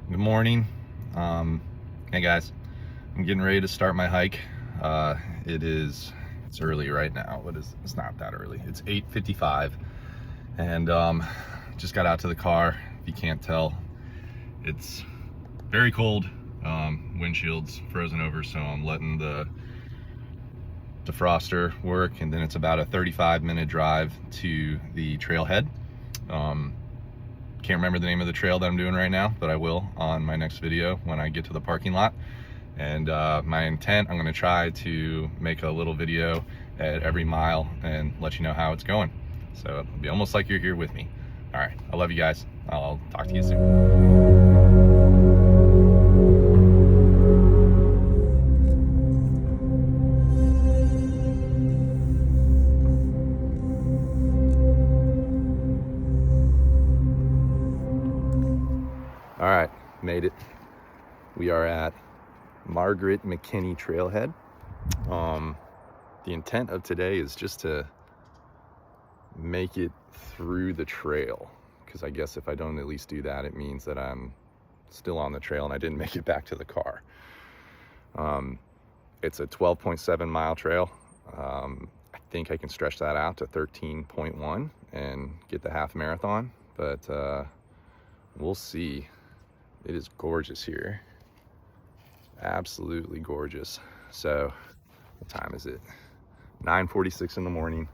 Good morning. Hey guys, I'm getting ready to start my hike. It's early right now. It's not that early. It's 8:55 and just got out to the car. If you can't tell, it's very cold. Windshield's frozen over, so I'm letting the defroster work, and then it's about a 35-minute drive to the trailhead. Can't remember the name of the trail that I'm doing right now, but I will on my next video when I get to the parking lot. And my intent, I'm going to try to make a little video at every mile and let you know how it's going. So it'll be almost like you're here with me. All right, I love you guys. I'll talk to you soon. All right, made it. We are at McKenny Trailhead. The intent of today is just to make it through the trail, because I guess if I don't at least do that, it means that I'm still on the trail and I didn't make it back to the car. It's a 12.7 mile trail. I think I can stretch that out to 13.1 and get the half marathon, but we'll see. It is gorgeous here. Absolutely gorgeous. So what time is it? 9:46 in the morning.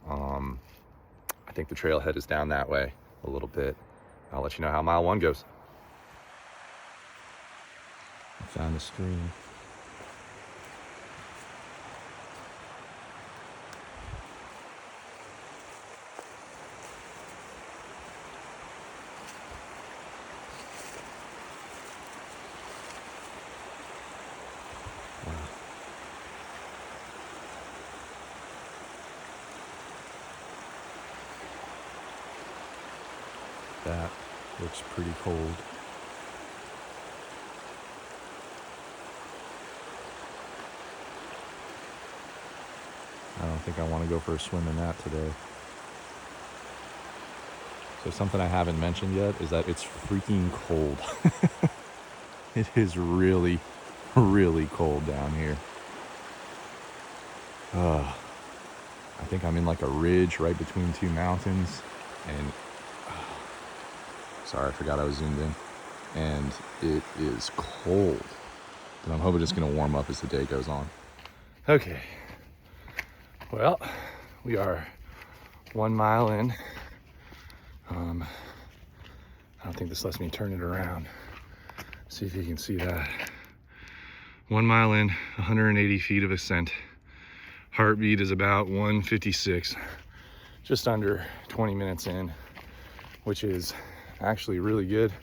I think the trailhead is down that way a little bit. I'll let you know how mile one goes. I found a stream. That looks pretty cold. I don't think I want to go for a swim in that today. So something I haven't mentioned yet is that it's freaking cold. It is really, really cold down here. I think I'm in like a ridge right between two mountains, and sorry, I forgot I was zoomed in. And it is cold, but I'm hoping it's gonna warm up as the day goes on. Okay, well, we are 1 mile in. I don't think this lets me turn it around. See if you can see that. 1 mile in, 180 feet of ascent. Heartbeat is about 156, just under 20 minutes in, which is actually really good.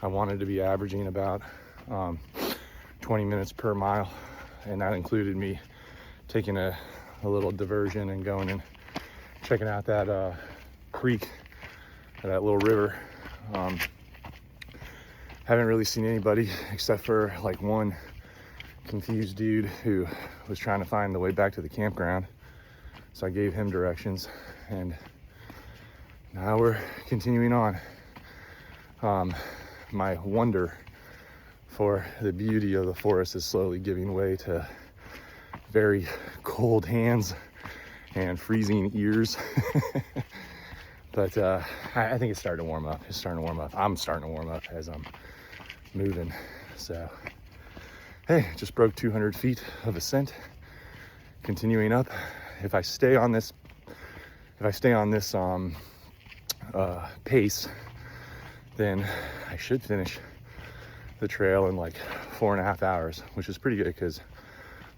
I wanted to be averaging about 20 minutes per mile, and that included me taking a little diversion and going and checking out that creek, that little river. Haven't really seen anybody except for like one confused dude who was trying to find the way back to the campground, so I gave him directions, and now we're continuing on. My wonder for the beauty of the forest is slowly giving way to very cold hands and freezing ears. But I think it's starting to warm up. I'm starting to warm up as I'm moving. So, hey, just broke 200 feet of ascent. Continuing up. If I stay on this pace, then I should finish the trail in like 4.5 hours, which is pretty good, because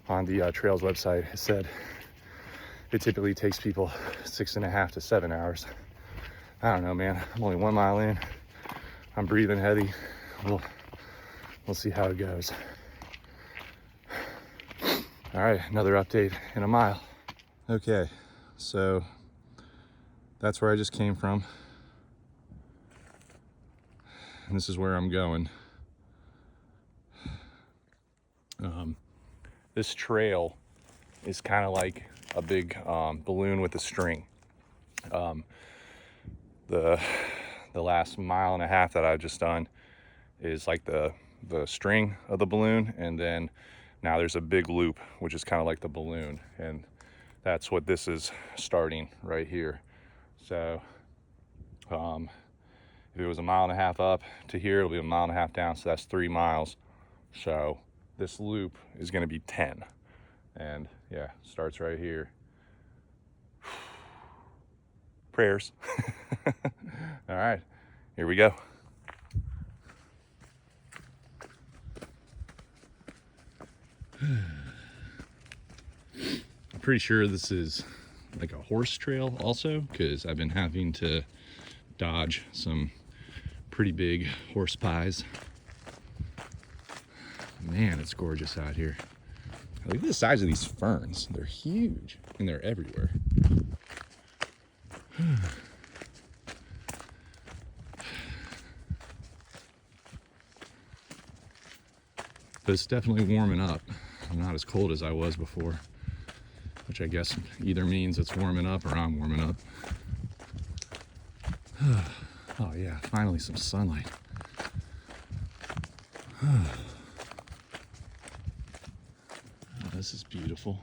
on the trails website it said it typically takes people 6.5 to 7 hours. I don't know, man. I'm only 1 mile in. I'm breathing heavy. We'll see how it goes. All right, another update in a mile. Okay, so that's where I just came from, and this is where I'm going. This trail is kind of like a big balloon with a string. The last 1.5 miles that I've just done is like the string of the balloon, and then now there's a big loop, which is kind of like the balloon, and that's what this is starting right here. So if it was 1.5 miles up to here, it'll be 1.5 miles down, so that's 3 miles. So this loop is going to be 10, and yeah, starts right here. Prayers. All right, here we go. I'm pretty sure this is like a horse trail also, because I've been having to dodge some pretty big horse pies. Man, it's gorgeous out here. Look at the size of these ferns. They're huge and they're everywhere. But it's definitely warming up. I'm not as cold as I was before, which I guess either means it's warming up or I'm warming up. Oh yeah, finally some sunlight. Oh, this is beautiful.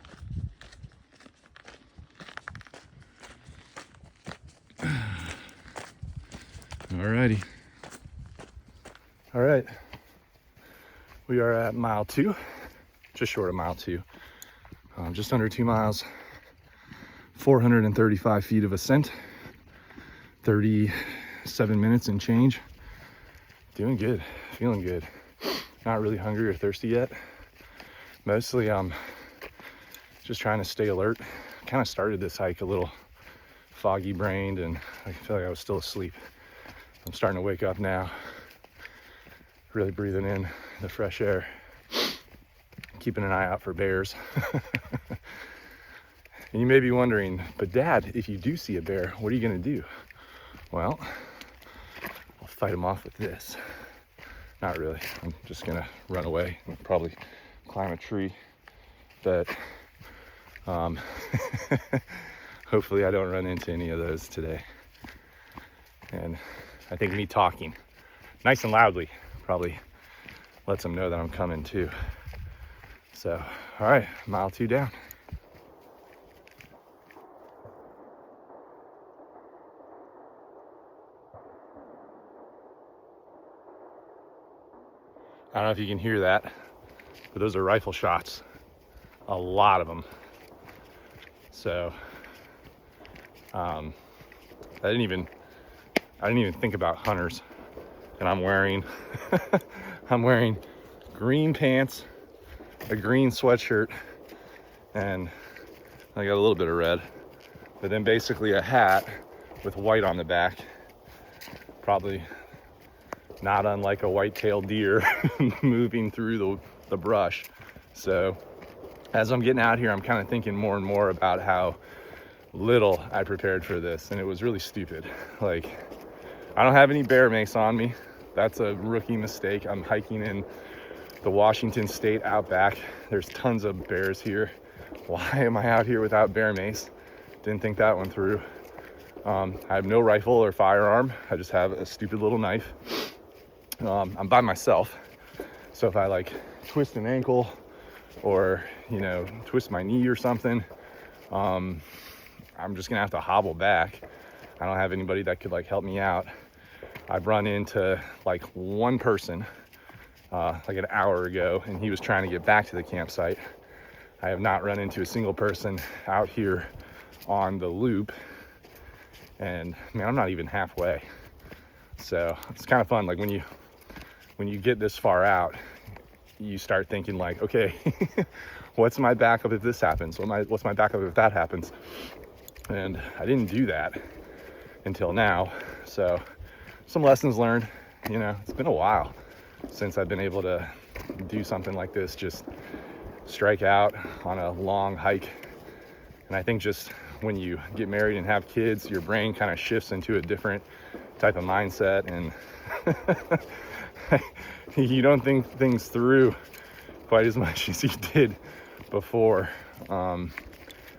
Alrighty. All right. We are at mile 2, just short of mile 2. Just under 2 miles, 435 feet of ascent, 37 minutes and change. Doing good, feeling good. Not really hungry or thirsty yet. Mostly just trying to stay alert. Kind of started this hike a little foggy brained, and I feel like I was still asleep. I'm starting to wake up now, really breathing in the fresh air, keeping an eye out for bears. And you may be wondering, but Dad, if you do see a bear, what are you gonna do? Well, I'll fight him off with this. Not really, I'm just gonna run away and probably climb a tree, but hopefully I don't run into any of those today. And I think me talking nice and loudly probably lets them know that I'm coming too. So, all right, mile 2 down. I don't know if you can hear that, but those are rifle shots. A lot of them. So, I didn't even think about hunters. And I'm wearing green pants, a green sweatshirt, and I got a little bit of red, but then basically a hat with white on the back, probably not unlike a white-tailed deer moving through the brush. So as I'm getting out here, I'm kind of thinking more and more about how little I prepared for this, and it was really stupid. Like, I don't have any bear mace on me. That's a rookie mistake. I'm hiking in the Washington State outback. There's tons of bears here. Why am I out here without bear mace? Didn't think that one through. I have no rifle or firearm. I just have a stupid little knife. I'm by myself, so if I like twist an ankle or, you know, twist my knee or something, I'm just gonna have to hobble back. I don't have anybody that could like help me out. I've run into like one person like an hour ago, and he was trying to get back to the campsite. I have not run into a single person out here on the loop, and man, I'm not even halfway. So it's kind of fun. Like when you get this far out, you start thinking like, okay, what's my backup if this happens? What's my backup if that happens? And I didn't do that until now. So some lessons learned. You know, it's been a while since I've been able to do something like this, just strike out on a long hike. And I think just when you get married and have kids, your brain kind of shifts into a different type of mindset, and you don't think things through quite as much as you did before,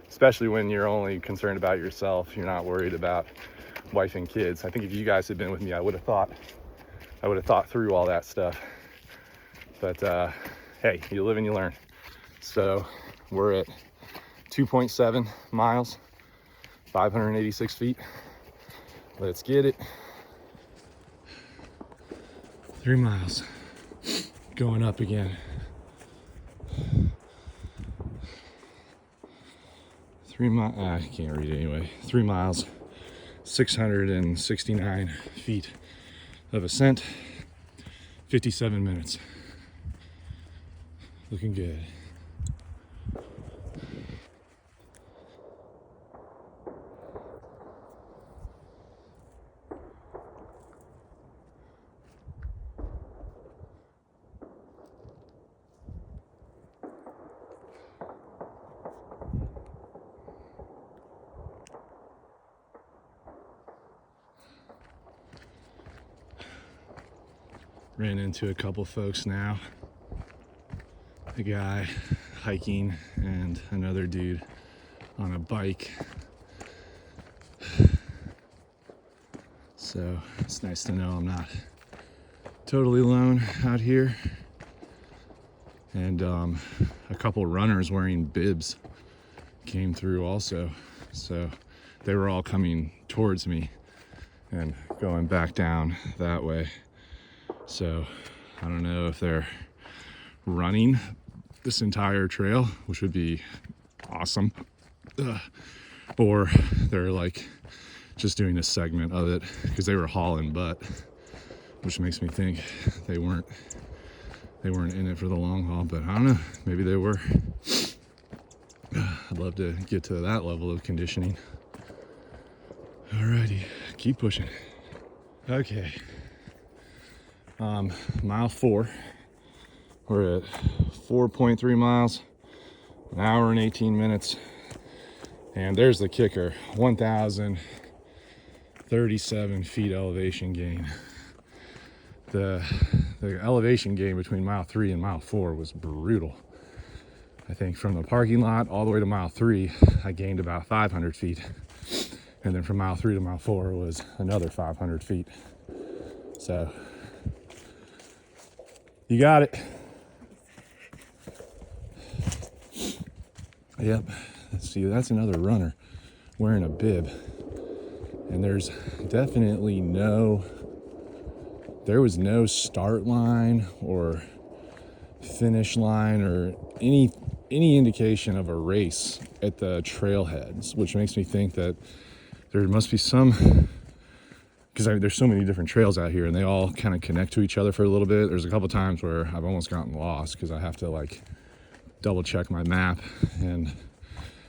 especially when you're only concerned about yourself. You're not worried about wife and kids. I think if you guys had been with me, I would have thought I would have thought through all that stuff. But hey, you live and you learn. So we're at 2.7 miles, 586 feet. Let's get it. 3 miles. Going up again. 3 miles, I can't read it anyway. 3 miles, 669 feet of ascent, 57 minutes. Looking good. Ran into a couple folks now. A guy hiking and another dude on a bike. So it's nice to know I'm not totally alone out here. And a couple runners wearing bibs came through also. So they were all coming towards me and going back down that way. So I don't know if they're running this entire trail, which would be awesome, or they're like just doing a segment of it, because they were hauling butt, which makes me think they weren't in it for the long haul. But I don't know, maybe they were. I'd love to get to that level of conditioning. Alrighty, keep pushing. Okay. Mile 4, we're at 4.3 miles, an hour and 18 minutes, and there's the kicker, 1,037 feet elevation gain. The elevation gain between mile 3 and mile 4 was brutal. I think from the parking lot all the way to mile 3, I gained about 500 feet, and then from mile 3 to mile 4 was another 500 feet. So you got it. Yep. See, that's another runner wearing a bib. And there was no start line or finish line or any indication of a race at the trailheads, which makes me think that there must be some, because there's so many different trails out here and they all kind of connect to each other for a little bit. There's a couple times where I've almost gotten lost because I have to like double check my map and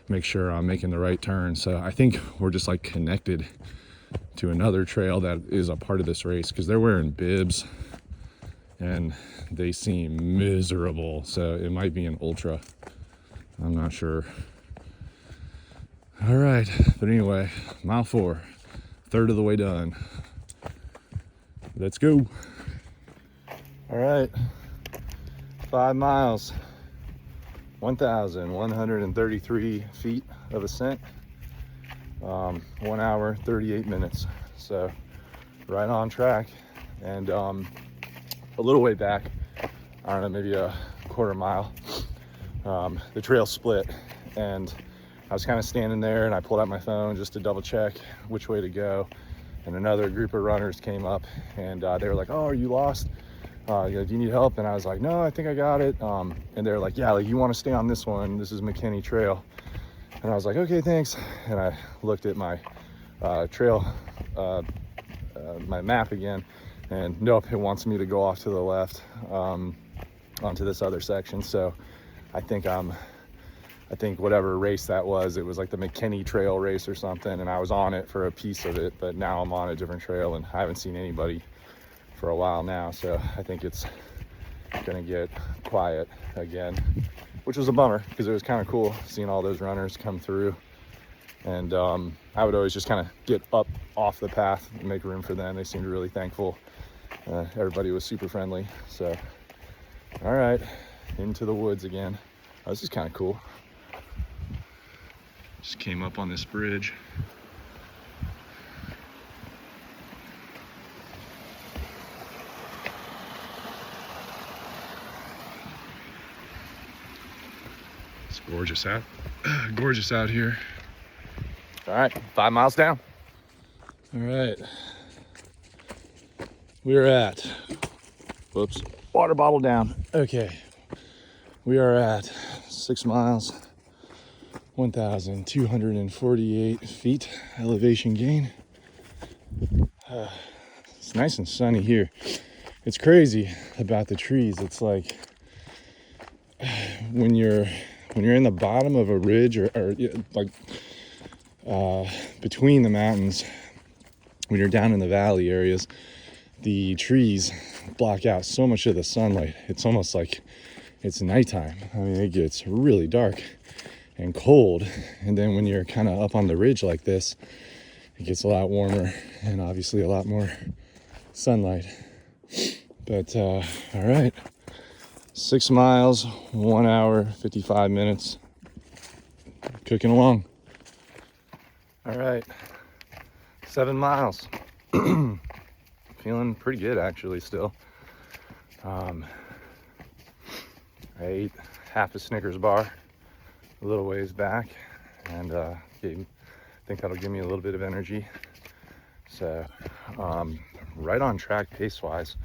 make sure I'm making the right turn. So I think we're just like connected to another trail that is a part of this race, because they're wearing bibs and they seem miserable. So it might be an ultra. I'm not sure. All right, but anyway, mile 4, third of the way done. Let's go. All right, 5 miles, 1,133 feet of ascent, 1 hour, 38 minutes. So right on track. And a little way back, I don't know, maybe a quarter mile, the trail split, and I was kind of standing there and I pulled out my phone just to double check which way to go. And another group of runners came up and they were like, "Oh, are you lost? Do you need help?" And I was like, "No, I think I got it." And they're like, "Yeah, like you want to stay on this one. This is McKenny Trail." And I was like, "Okay, thanks." And I looked at my trail, my map again, and nope, it wants me to go off to the left onto this other section. So I think whatever race that was, it was like the McKenny Trail race or something, and I was on it for a piece of it, but now I'm on a different trail and I haven't seen anybody for a while now. So I think it's gonna get quiet again, which was a bummer because it was kind of cool seeing all those runners come through. And I would always just kind of get up off the path and make room for them. They seemed really thankful. Everybody was super friendly. So, all right, into the woods again. Oh, this is kind of cool. Just came up on this bridge. It's gorgeous out here. All right, 5 miles down. All right, we're at, whoops, water bottle down. Okay, we are at 6 miles, 1,248 feet elevation gain. It's nice and sunny here. It's crazy about the trees. It's like when you're in the bottom of a ridge or like between the mountains, when you're down in the valley areas, the trees block out so much of the sunlight. It's almost like it's nighttime. I mean, it gets really dark and cold. And then when you're kind of up on the ridge like this, it gets a lot warmer and obviously a lot more sunlight. But all right, 6 miles, 1 hour, 55 minutes, cooking along. All right, 7 miles. Feeling pretty good actually still. I ate half a Snickers bar a little ways back, and I think that'll give me a little bit of energy. So right on track pace-wise.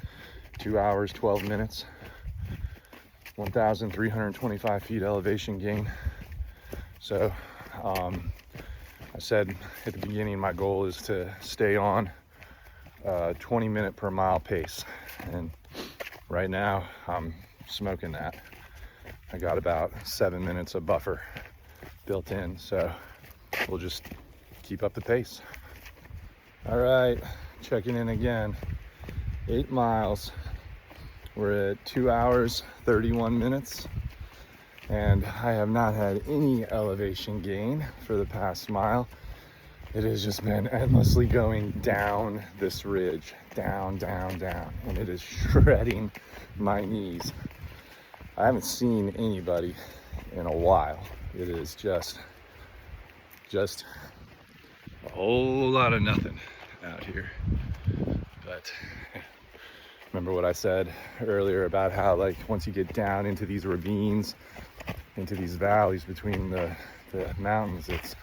2 hours, 12 minutes, 1,325 feet elevation gain. So I said at the beginning, my goal is to stay on 20-minute per mile pace. And right now I'm smoking that. I got about 7 minutes of buffer built in. So we'll just keep up the pace. All right, checking in again. 8 miles. We're at 2 hours, 31 minutes, and I have not had any elevation gain for the past mile. It has just been endlessly going down this ridge, down, down, down, and it is shredding my knees. I haven't seen anybody in a while. It is just a whole lot of nothing out here. But remember what I said earlier about how, like, once you get down into these ravines, into these valleys between the mountains, it's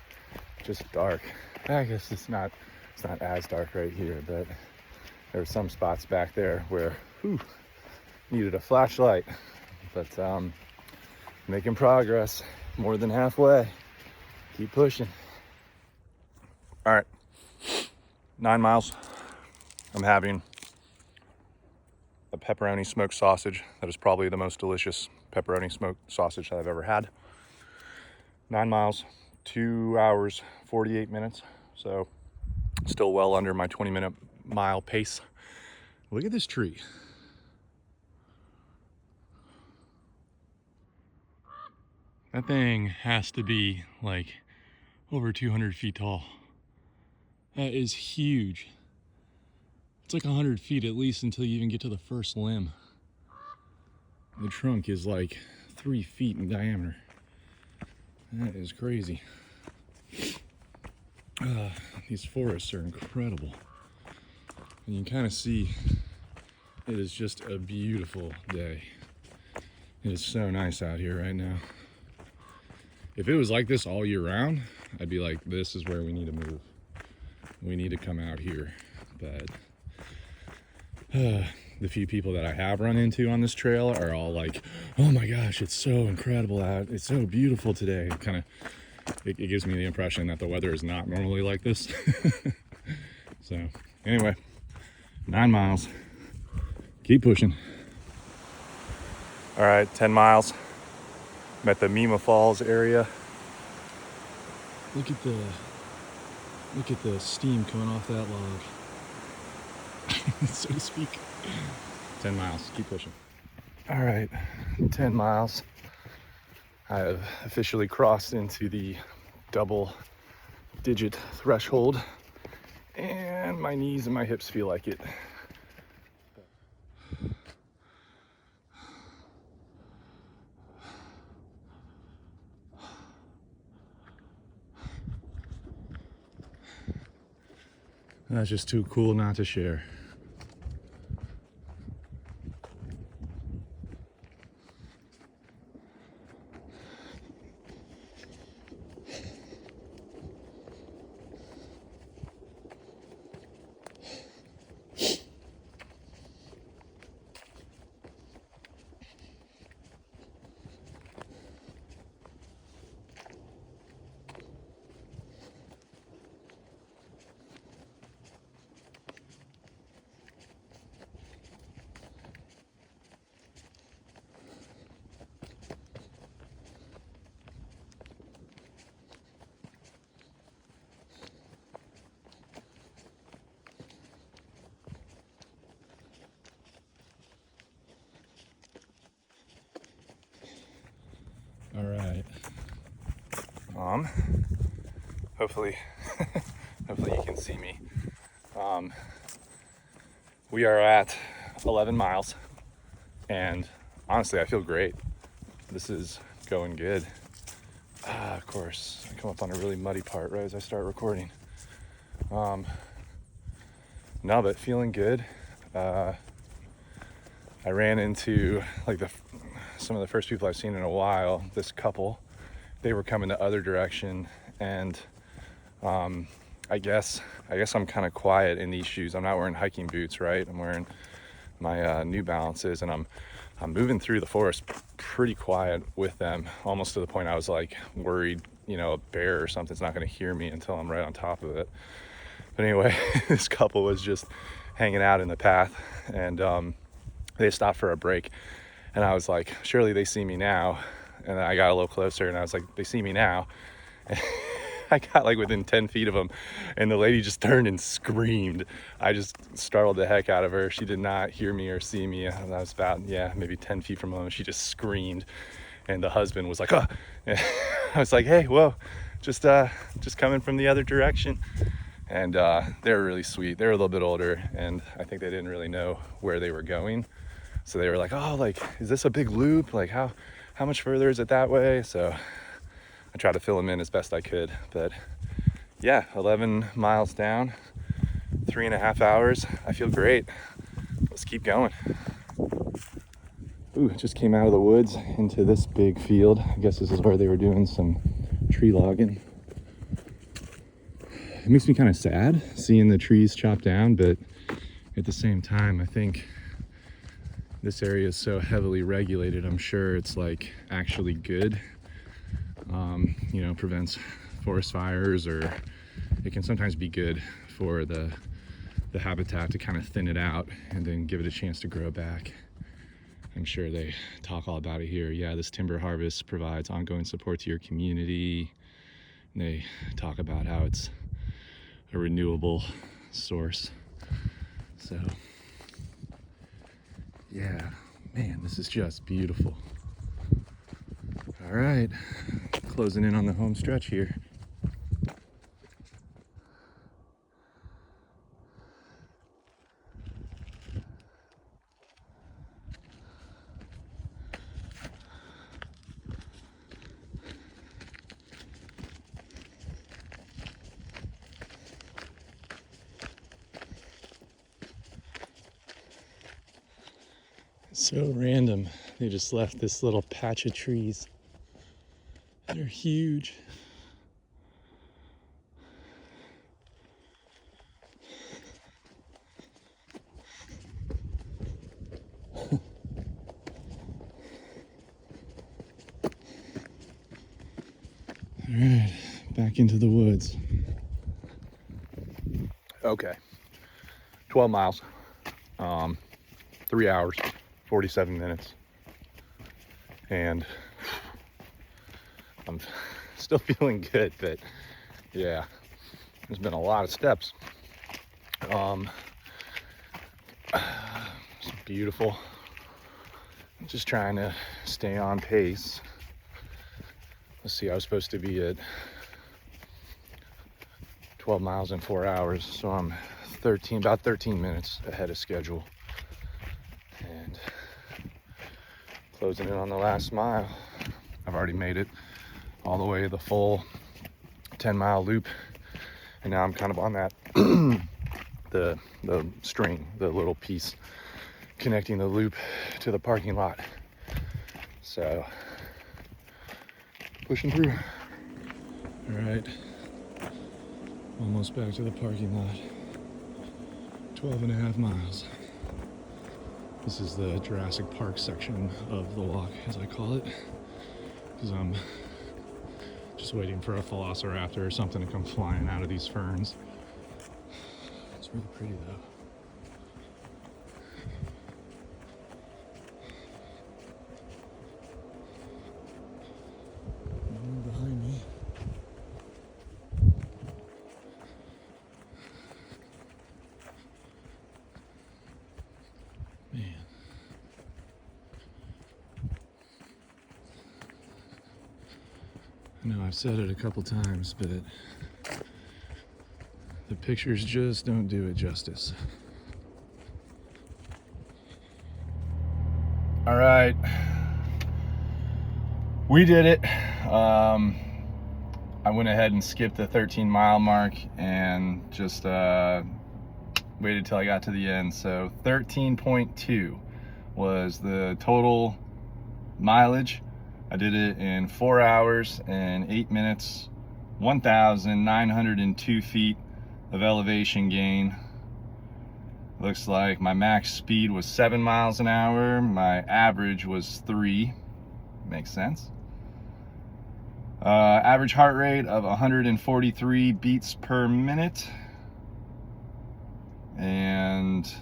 just dark. I guess it's not as dark right here, but there are some spots back there where needed a flashlight. But making progress, more than halfway. Keep pushing. All right, 9 miles. I'm having a pepperoni smoked sausage. That is probably the most delicious pepperoni smoked sausage that I've ever had. 9 miles, 2 hours, 48 minutes. So still well under my 20-minute mile pace. Look at this tree. That thing has to be like over 200 feet tall. That is huge. It's like 100 feet at least until you even get to the first limb. The trunk is like 3 feet in diameter. That is crazy. These forests are incredible. And you can kind of see it is just a beautiful day. It is so nice out here right now. If it was like this all year round, I'd be like, this is where we need to move. We need to come out here. But the few people that I have run into on this trail are all like, oh my gosh, it's so incredible out. It's so beautiful today. It gives me the impression that the weather is not normally like this. So anyway, 9 miles, keep pushing. All right, 10 miles. I'm at the Mima Falls area. Look at the steam coming off that log. So to speak. 10 miles, keep pushing. All right, 10 miles. I have officially crossed into the double-digit threshold, and my knees and my hips feel like it. That's just too cool not to share. Hopefully, hopefully you can see me. We are at 11 miles, and honestly, I feel great. This is going good. Of course, I come up on a really muddy part right as I start recording. No, but feeling good. I ran into like some of the first people I've seen in a while. This couple, they were coming the other direction, and I guess I'm kind of quiet in these shoes. I'm not wearing hiking boots, right? I'm wearing my New Balances, and I'm moving through the forest pretty quiet with them, almost to the point I was like worried, a bear or something's not going to hear me until I'm right on top of it. But anyway, this couple was just hanging out in the path, and they stopped for a break, and I was like, surely they see me now. And I got a little closer, and I was like, they see me now. I got like within 10 feet of them, and the lady just turned and screamed. I just startled the heck out of her. She did not hear me or see me. I was about, maybe 10 feet from them. She just screamed, and the husband was like, oh. I was like, hey, whoa, just coming from the other direction. And they were really sweet. They were a little bit older, and I think they didn't really know where they were going. So they were like, oh, like, is this a big loop? Like, how much further is it that way? So I tried to fill them in as best I could, but 11 miles down, 3.5 hours. I feel great. Let's keep going. Ooh, just came out of the woods into this big field. I guess this is where they were doing some tree logging. It makes me kind of sad seeing the trees chopped down, but at the same time, I think this area is so heavily regulated. I'm sure it's like actually good. Prevents forest fires, or it can sometimes be good for the habitat to kind of thin it out and then give it a chance to grow back. I'm sure they talk all about it here. Yeah, this timber harvest provides ongoing support to your community. And they talk about how it's a renewable source. So, yeah, man, this is just beautiful. All right, closing in on the home stretch here. So random. They just left this little patch of trees. They're huge. All right, back into the woods. Okay, 12 miles, 3 hours, 47 minutes, and I'm still feeling good, but yeah, there's been a lot of steps. It's beautiful. I'm just trying to stay on pace. Let's see, I was supposed to be at 12 miles in 4 hours, so I'm about 13 minutes ahead of schedule. And closing in on the last mile. I've already made it all the way the full 10-mile loop, and now I'm kind of on that the string, the little piece connecting the loop to the parking lot. So pushing through. All right, almost back to the parking lot. 12.5 miles. This is the Jurassic Park section of the walk, as I call it, because I'm just waiting for a velociraptor or something to come flying out of these ferns. It's really pretty though. Behind me. Man. I know I've said it a couple times, but the pictures just don't do it justice. All right, we did it. I went ahead and skipped the 13-mile mark and just waited till I got to the end. So 13.2 was the total mileage. I did it in 4 hours and 8 minutes, 1,902 feet of elevation gain. Looks like my max speed was 7 miles an hour. My average was 3. Makes sense. Average heart rate of 143 beats per minute. And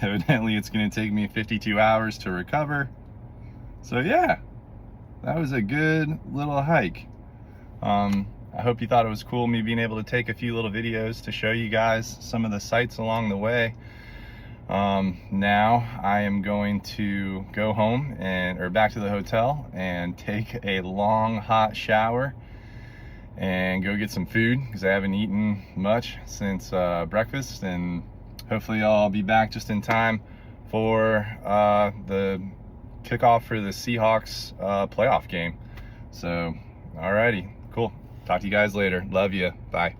evidently it's going to take me 52 hours to recover. So yeah, that was a good little hike. I hope you thought it was cool, me being able to take a few little videos to show you guys some of the sights along the way. Now I am going to go home or back to the hotel and take a long hot shower and go get some food because I haven't eaten much since breakfast, and hopefully I'll be back just in time for the kickoff for the Seahawks playoff game. So alrighty, cool. Talk to you guys later. Love you. Bye.